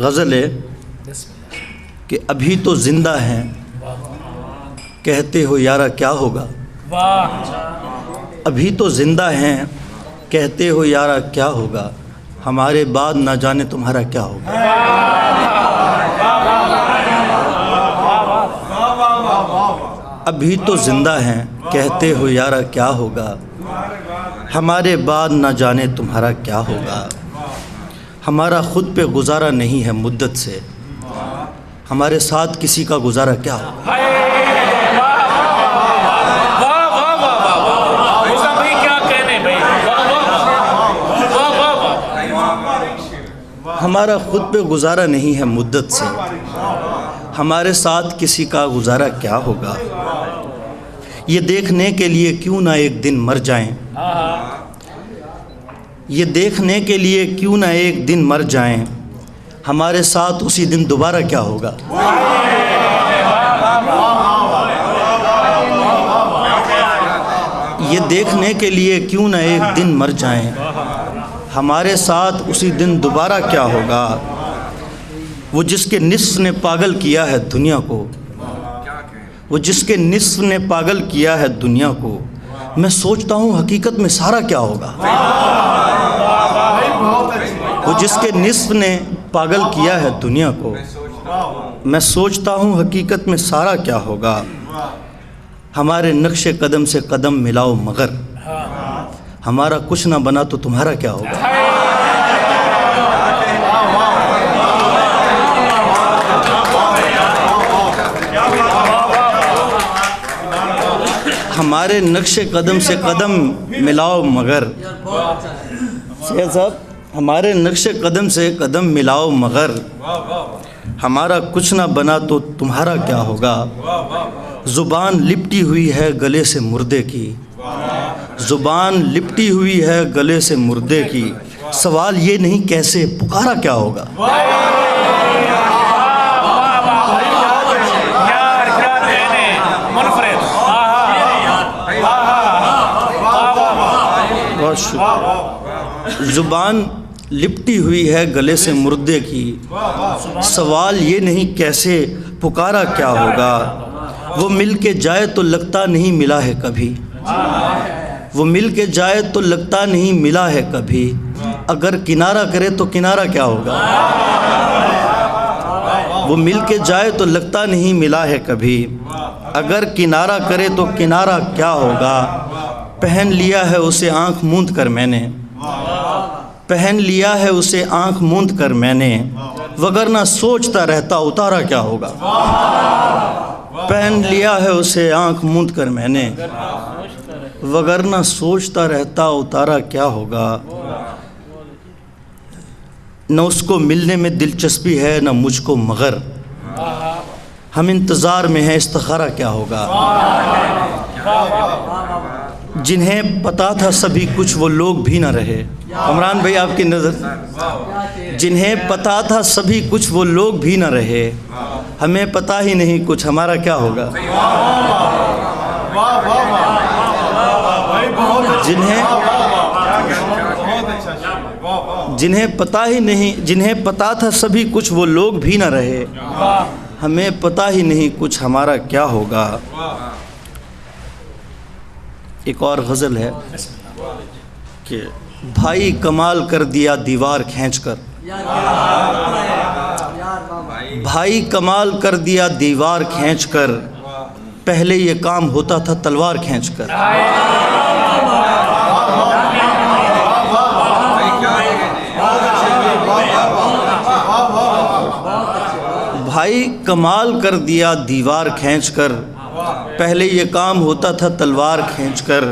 غزل ہے کہ ابھی تو زندہ ہیں کہتے ہو یارا کیا ہوگا، ابھی تو زندہ ہیں کہتے ہو یارا کیا ہوگا، ہمارے بعد نہ جانے تمہارا کیا ہوگا۔ ابھی تو زندہ ہیں کہتے ہو یارا کیا ہوگا، ہمارے بعد نہ جانے تمہارا کیا ہوگا۔ ہمارا خود پہ گزارا نہیں ہے مدت سے، ہمارے ساتھ کسی کا گزارا کیا ہوگا۔ ہمارا خود پہ گزارا نہیں ہے مدت سے، ہمارے ساتھ کسی کا گزارا کیا ہوگا۔ یہ دیکھنے کے لیے کیوں نہ ایک دن مر جائیں، یہ دیکھنے کے لیے کیوں نہ ایک دن مر جائیں، ہمارے ساتھ اسی دن دوبارہ کیا ہوگا۔ یہ دیکھنے کے لیے کیوں نہ ایک دن مر جائیں، ہمارے ساتھ اسی دن دوبارہ کیا ہوگا۔ وہ جس کے نصف نے پاگل کیا ہے دنیا کو، وہ جس کے نصف نے پاگل کیا ہے دنیا کو، میں سوچتا ہوں حقیقت میں سارا کیا ہوگا۔ وہ جس کے نصف نے پاگل کیا ہے دنیا کو، میں سوچتا ہوں حقیقت میں سارا کیا ہوگا۔ ہمارے نقش قدم سے قدم ملاؤ مگر، ہمارا کچھ نہ بنا تو تمہارا کیا ہوگا۔ ہمارے نقش قدم سے قدم ملاؤ مگر، سید صاحب ہمارے نقش قدم سے قدم ملاؤ مگر، ہمارا کچھ نہ بنا تو تمہارا کیا ہوگا۔ زبان لپٹی ہوئی ہے گلے سے مردے کی، زبان لپٹی ہوئی ہے گلے سے مردے کی، سوال یہ نہیں کیسے پکارا کیا ہوگا۔ زبان لپٹی ہوئی ہے گلے سے مردے کی، سوال یہ نہیں کیسے پکارا کیا ہوگا۔ وہ مل کے جائے تو لگتا نہیں ملا ہے کبھی، وہ مل کے جائے تو لگتا نہیں ملا ہے کبھی، اگر کنارہ کرے تو کنارہ کیا ہوگا۔ وہ مل کے جائے تو لگتا نہیں ملا ہے کبھی، اگر کنارہ کرے تو کنارہ کیا ہوگا۔ پہن لیا ہے اسے آنکھ موند کر میں نے، پہن لیا ہے اسے آنکھ موند کر میں نے، وگرنہ سوچتا رہتا اتارا کیا ہوگا۔ پہن لیا ہے اسے آنکھ موند کر میں نے، وگرنہ سوچتا رہتا اتارا کیا ہوگا۔ نہ اس کو ملنے میں دلچسپی ہے نہ مجھ کو مگر، ہم انتظار میں ہیں استخارہ کیا ہوگا۔ جنہیں پتا تھا سبھی کچھ وہ لوگ بھی نہ رہے، عمران بھائی آپ کی نظر، جنہیں پتا تھا سبھی کچھ وہ لوگ بھی نہ رہے، ہمیں پتا ہی نہیں کچھ ہمارا کیا ہوگا۔ جنہیں پتا ہی نہیں، جنہیں پتا تھا سبھی کچھ وہ لوگ بھی نہ رہے، ہمیں پتا ہی نہیں کچھ ہمارا کیا ہوگا۔ ایک اور غزل ہے کہ بھائی کمال کر دیا دیوار کھینچ کر، بھائی کمال کر دیا دیوار کھینچ کر، پہلے یہ کام ہوتا تھا تلوار کھینچ کر۔ بھائی کمال کر دیا دیوار کھینچ کر، پہلے یہ کام ہوتا تھا تلوار کھینچ کر،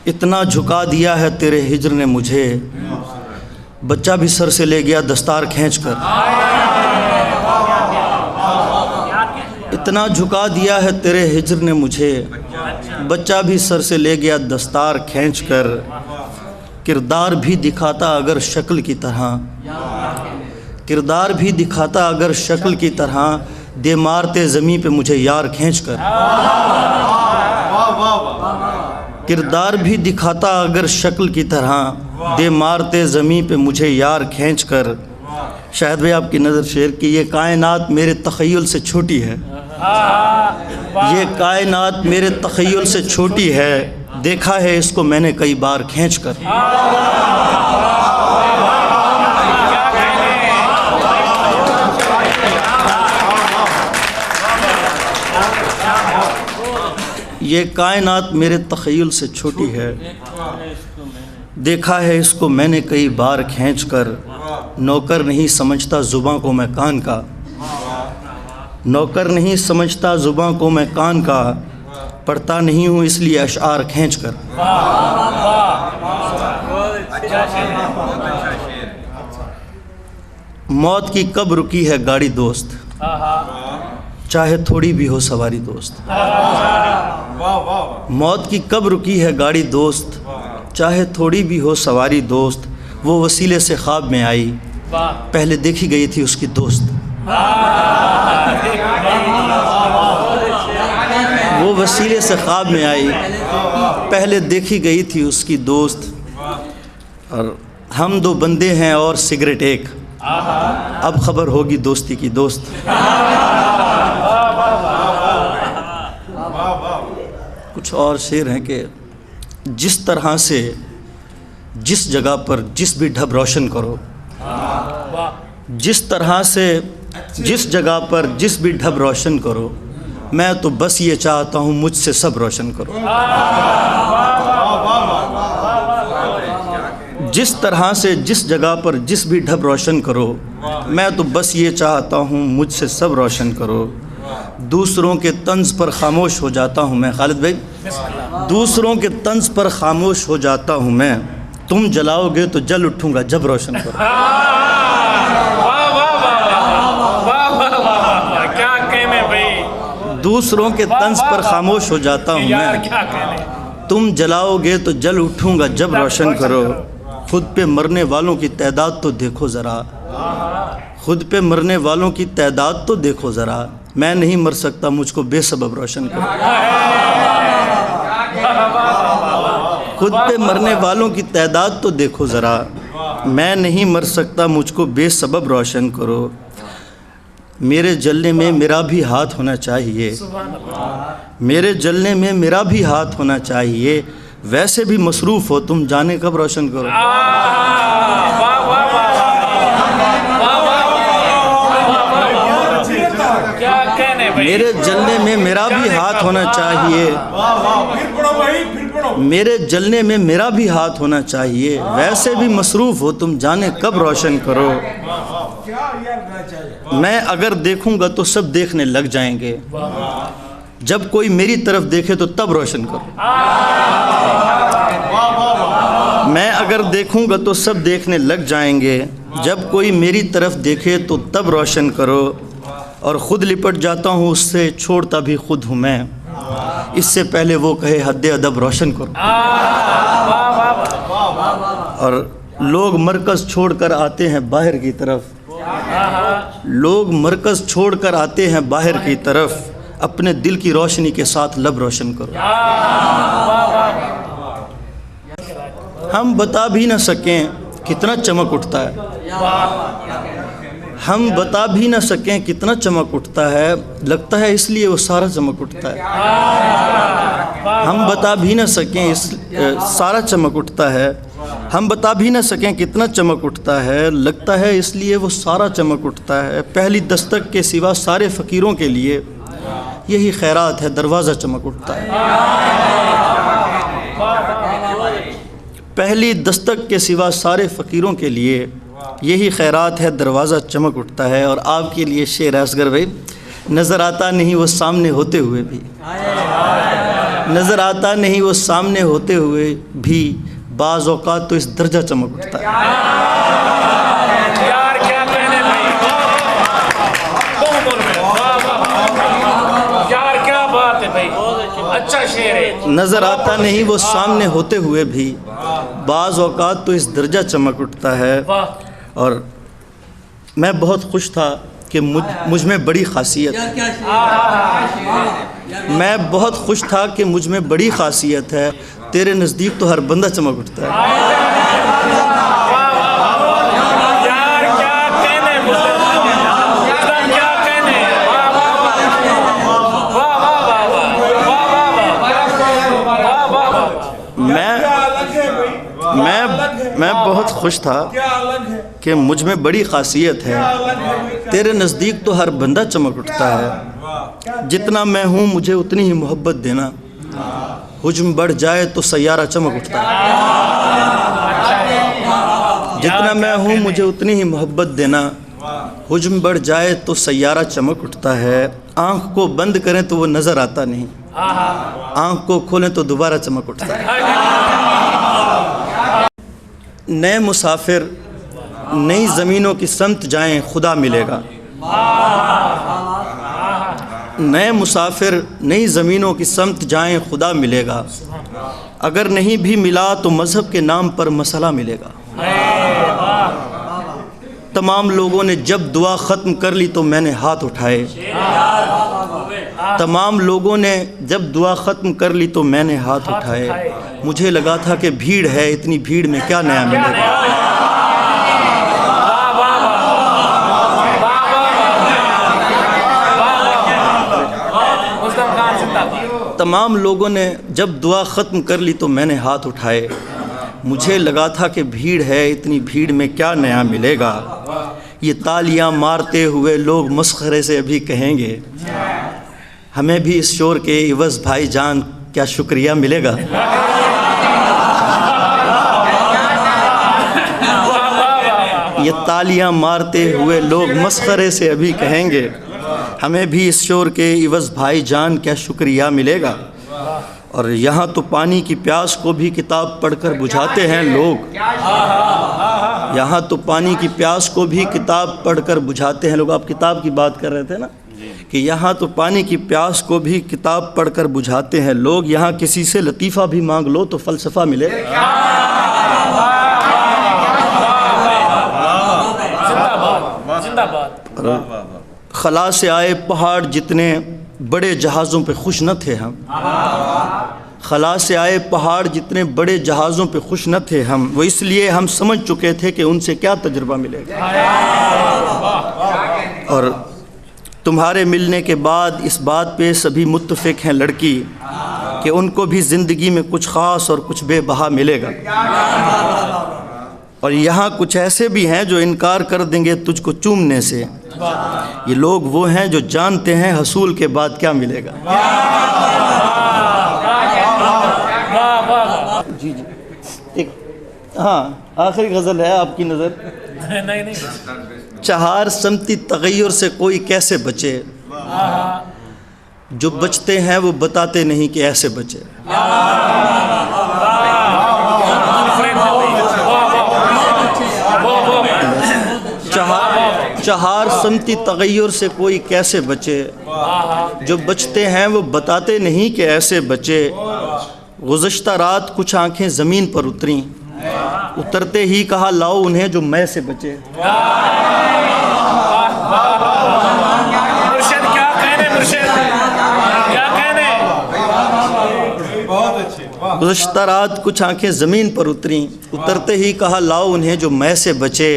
اتنا جھکا دیا ہے تیرے ہجر نے مجھے، بچہ بھی سر سے لے گیا دستار کھینچ کر۔ اتنا جھکا دیا ہے تیرے ہجر نے مجھے، بچہ بھی سر سے لے گیا دستار کھینچ کر، کردار بھی دکھاتا اگر شکل کی طرح، کردار بھی دکھاتا اگر شکل کی طرح، دے مارتے زمین پہ مجھے یار کھینچ کر۔ کردار بھی دکھاتا اگر شکل کی طرح، دے مارتے زمین پہ مجھے یار کھینچ کر، شاہد بھائی آپ کی نظر شعر کی، یہ کائنات میرے تخیل سے چھوٹی ہے، یہ کائنات میرے تخیل سے چھوٹی ہے، دیکھا ہے اس کو میں نے کئی بار کھینچ کر۔ یہ کائنات میرے تخیل سے چھوٹی ہے، دیکھا ہے اس کو میں نے کئی بار کھینچ کر، نوکر نہیں سمجھتا زباں کو میں کان کا، نوکر نہیں سمجھتا زباں کو میں کان کا، پڑھتا نہیں ہوں اس لیے اشعار کھینچ کر۔ موت کی کب رکی ہے گاڑی دوست، چاہے تھوڑی بھی ہو سواری دوست، موت کی کب رکی ہے گاڑی دوست، چاہے تھوڑی بھی ہو سواری دوست، وہ وسیلے سے خواب میں آئی، پہلے دیکھی گئی تھی اس کی دوست، وہ وسیلے سے خواب میں آئی، پہلے دیکھی گئی تھی اس کی دوست، اور ہم دو بندے ہیں اور سگریٹ ایک، اب خبر ہوگی دوستی کی دوست۔ کچھ اور شعر ہیں کہ جس طرح سے جس جگہ پر جس بھی ڈھب روشن کرو، جس طرح سے جس جگہ پر جس بھی ڈھب روشن کرو، میں تو بس یہ چاہتا ہوں مجھ سے سب روشن کرو، جس طرح سے جس جگہ پر جس بھی ڈھب روشن کرو، میں تو بس یہ چاہتا ہوں مجھ سے سب روشن کرو، دوسروں کے طنز پر خاموش ہو جاتا ہوں میں، خالد بھائی، دوسروں کے طنز پر خاموش ہو جاتا ہوں میں، تم جلاؤ گے تو جل اٹھوں گا جب روشن کرو۔ دوسروں کے طنز پر خاموش ہو جاتا ہوں میں، تم جلاؤ گے تو جل اٹھوں گا جب روشن کرو، خود پہ مرنے والوں کی تعداد تو دیکھو ذرا، خود پہ مرنے والوں کی تعداد تو دیکھو ذرا، میں نہیں مر سکتا مجھ کو بے سبب روشن کرو، خود پہ مرنے والوں کی تعداد تو دیکھو ذرا، میں نہیں مر سکتا مجھ کو بے سبب روشن کرو، میرے جلنے میں میرا بھی ہاتھ ہونا چاہیے، میرے جلنے میں میرا بھی ہاتھ ہونا چاہیے، ویسے بھی مصروف ہو تم جانے کب روشن کرو۔ میرے جلنے میں میرا بھی ہاتھ ہونا چاہیے، میرے جلنے میں میرا بھی ہاتھ ہونا چاہیے، ویسے بھی مصروف ہو تم جانے کب روشن کرو، میں اگر دیکھوں گا تو سب دیکھنے لگ جائیں گے، جب کوئی میری طرف دیکھے تو تب روشن کرو، میں اگر دیکھوں گا تو سب دیکھنے لگ جائیں گے، جب کوئی میری طرف دیکھے تو تب روشن کرو، اور خود لپٹ جاتا ہوں اس سے چھوڑتا بھی خود ہوں میں، اس سے پہلے وہ کہے حد ادب روشن کرو۔ اور لوگ مرکز چھوڑ کر آتے ہیں باہر کی طرف، لوگ مرکز چھوڑ کر آتے ہیں باہر کی طرف، اپنے دل کی روشنی کے ساتھ لب روشن کرو۔ ہم بتا بھی نہ سکیں کتنا چمک اٹھتا ہے، ہم بتا بھی نہ سکیں کتنا چمک اٹھتا ہے، لگتا ہے اس لیے وہ سارا چمک اٹھتا ہے، ہم بتا بھی نہ سکیں سارا چمک اٹھتا ہے، ہم بتا بھی نہ سکیں کتنا چمک اٹھتا ہے، لگتا ہے اس لیے وہ سارا چمک اٹھتا ہے، پہلی دستک کے سوا سارے فقیروں کے لیے یہی خیرات ہے دروازہ چمک اٹھتا ہے، پہلی دستک کے سوا سارے فقیروں کے لیے یہی خیرات ہے دروازہ چمک اٹھتا ہے۔ اور آپ کے لیے شعر اصغر بھائی، نظر آتا نہیں وہ سامنے ہوتے ہوئے بھی، نظر آتا نہیں وہ سامنے ہوتے ہوئے بھی، بعض اوقات تو اس درجہ چمک اٹھتا ہے۔ یار کیا کہنے بھائی، یار کیا بات ہے بھائی، اچھا شعر ہے۔ نظر آتا نہیں وہ سامنے ہوتے ہوئے بھی، بعض اوقات تو اس درجہ چمک اٹھتا ہے۔ اور میں بہت خوش تھا کہ مجھ میں بڑی خاصیت ہے، میں بہت خوش تھا کہ مجھ میں بڑی خاصیت ہے، تیرے نزدیک تو ہر بندہ چمک اٹھتا ہے۔ یار کیا بہت خوش تھا کہ مجھ میں بڑی خاصیت ہے، تیرے نزدیک تو ہر بندہ چمک اٹھتا ہے، جتنا میں ہوں مجھے اتنی ہی محبت دینا، حجم بڑھ جائے تو سیارہ چمک اٹھتا ہے، جتنا میں ہوں مجھے اتنی ہی محبت دینا، حجم بڑھ جائے تو سیارہ چمک اٹھتا ہے، آنکھ کو بند کریں تو وہ نظر آتا نہیں، آنکھ کو کھولیں تو دوبارہ چمک اٹھتا ہے۔ نئے مسافر نئی زمینوں کی سمت جائیں خدا ملے گا، نئے مسافر نئی زمینوں کی سمت جائیں خدا ملے گا، اگر نہیں بھی ملا تو مذہب کے نام پر مسئلہ ملے گا۔ تمام لوگوں نے جب دعا ختم کر لی تو میں نے ہاتھ اٹھائے، تمام لوگوں نے جب دعا ختم کر لی تو میں نے ہاتھ اٹھائے، مجھے لگا تھا کہ بھیڑ ہے، اتنی بھیڑ میں کیا نیا ملے گا۔ تمام لوگوں نے جب دعا ختم کر لی تو میں نے ہاتھ اٹھائے، مجھے لگا تھا کہ بھیڑ ہے، اتنی بھیڑ میں کیا نیا ملے گا۔ یہ تالیاں مارتے ہوئے لوگ مسخرے سے ابھی کہیں گے، ہمیں بھی اس شور کے عوض بھائی جان کیا شکریہ ملے گا۔ یہ تالیاں مارتے ہوئے لوگ مسخرے سے ابھی کہیں گے، ہمیں بھی اس شور کے عوض بھائی جان کیا شکریہ ملے گا۔ اور یہاں تو پانی کی پیاس کو بھی کتاب پڑھ کر بجھاتے ہیں لوگ، یہاں تو پانی کی پیاس کو بھی کتاب پڑھ کر بجھاتے ہیں لوگ۔ آپ کتاب کی بات کر رہے تھے نا کہ یہاں تو پانی کی پیاس کو بھی کتاب پڑھ کر بجھاتے ہیں لوگ، یہاں کسی سے لطیفہ بھی مانگ لو تو فلسفہ ملے۔ خلا سے آئے پہاڑ جتنے بڑے جہازوں پہ خوش نہ تھے ہم، خلا سے آئے پہاڑ جتنے بڑے جہازوں پہ خوش نہ تھے ہم، وہ اس لیے ہم سمجھ چکے تھے کہ ان سے کیا تجربہ ملے گا۔ اور تمہارے ملنے کے بعد اس بات پہ سبھی متفق ہیں لڑکی کہ ان کو بھی زندگی میں کچھ خاص اور کچھ بے بہا ملے گا۔ اور یہاں کچھ ایسے بھی ہیں جو انکار کر دیں گے تجھ کو چومنے سے، یہ لوگ وہ ہیں جو جانتے ہیں حصول کے بعد کیا ملے گا۔ جی جی ایک ہاں آخری غزل ہے آپ کی نظر۔ چہار سمتی تغیر سے کوئی کیسے بچے، جو بچتے ہیں وہ بتاتے نہیں کہ ایسے بچے۔ چہار سمتی تغیر سے کوئی کیسے بچے، جو بچتے ہیں وہ بتاتے نہیں کہ ایسے بچے۔ گزشتہ رات کچھ آنکھیں زمین پر اتریں، اترتے ہی کہا لاؤ انہیں جو میں سے بچے۔ گزشتہ رات کچھ آنکھیں زمین پر اتریں، اترتے ہی کہا لاؤ انہیں جو میں سے بچے۔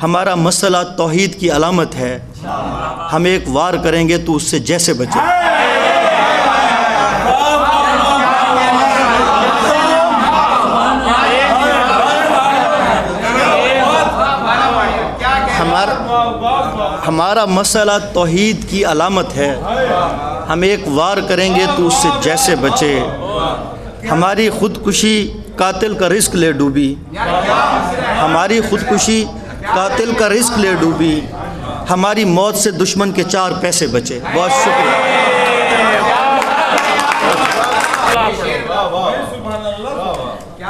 ہمارا مسئلہ توحید کی علامت ہے، ہم ایک وار کریں گے تو اس سے جیسے بچے۔ ہمارا مسئلہ توحید کی علامت ہے، ہم ایک وار کریں گے تو اس سے جیسے بچے۔ ہماری خودکشی قاتل کا رزق لے ڈوبی، ہماری خودکشی قاتل کا رزق لے ڈوبی، ہماری موت سے دشمن کے 4 پیسے بچے۔ بہت شکریہ۔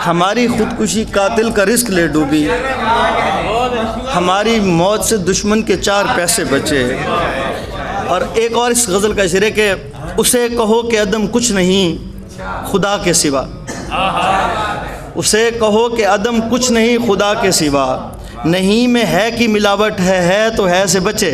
ہماری خودکشی قاتل کا رزق لے ڈوبی، ہماری موت سے دشمن کے 4 پیسے بچے۔ اور ایک اور اس غزل کا شعر ہے کہ اسے کہو کہ عدم کچھ نہیں خدا کے سوا، اسے کہو کہ عدم کچھ نہیں خدا کے سوا، نہیں میں ہے کہ ملاوٹ ہے تو ہے سے بچے۔